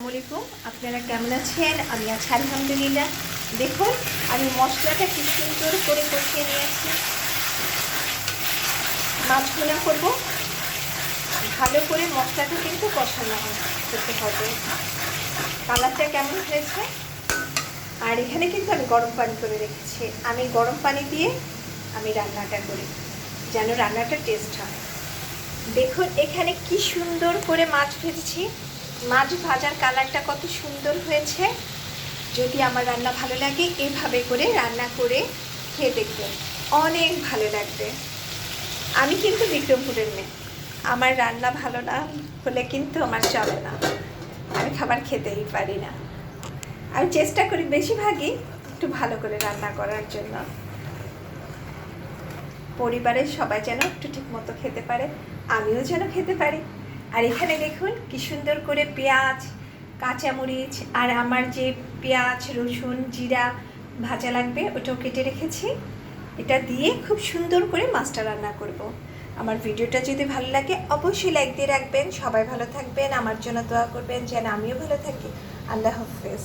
আসসালামাইকুম, আপনারা কেমন আছেন? আমি আছি আলহামদুলিল্লাহ। দেখুন, আমি মশলাটা কি সুন্দর করে কষিয়ে নিয়েছি। মাছ ভুনা করব, ভালো করে মশলাটা কিন্তু কষানো করতে হবে। কালারটা কেমন হয়েছে? আর এখানে কিন্তু আমি গরম পানি করে রেখেছি। আমি গরম পানি দিয়ে আমি রান্নাটা করি যেন রান্নাটা টেস্ট হয়। দেখুন এখানে কি সুন্দর করে মাছ ভেজেছি। মাছ ভাজার কালারটা কত সুন্দর হয়েছে। যদি আমার রান্না ভালো লাগে এভাবে করে রান্না করে খেয়ে দেখবেন, অনেক ভালো লাগবে। আমি কিন্তু বিক্রমপুরের মেয়ে, আমার রান্না ভালো না হলে কিন্তু আমার চলে না, আমি খাবার খেতেই পারি না। আমি চেষ্টা করি বেশিরভাগই একটু ভালো করে রান্না করার জন্য, পরিবারের সবাই যেন একটু ঠিক মতো খেতে পারে, আমিও যেন খেতে পারি। আর এখানে দেখুন কি সুন্দর করে পেঁয়াজ, কাঁচামরিচ আর আমার যে পেঁয়াজ রসুন জিরা ভাজা লাগবে ওটাও কেটে রেখেছি। এটা দিয়ে খুব সুন্দর করে মাছটা রান্না করব। আমার ভিডিওটা যদি ভালো লাগে অবশ্যই লাইক দিয়ে রাখবেন। সবাই ভালো থাকবেন, আমার জন্য দোয়া করবেন যেন আমিও ভালো থাকি। আল্লাহ হাফেজ।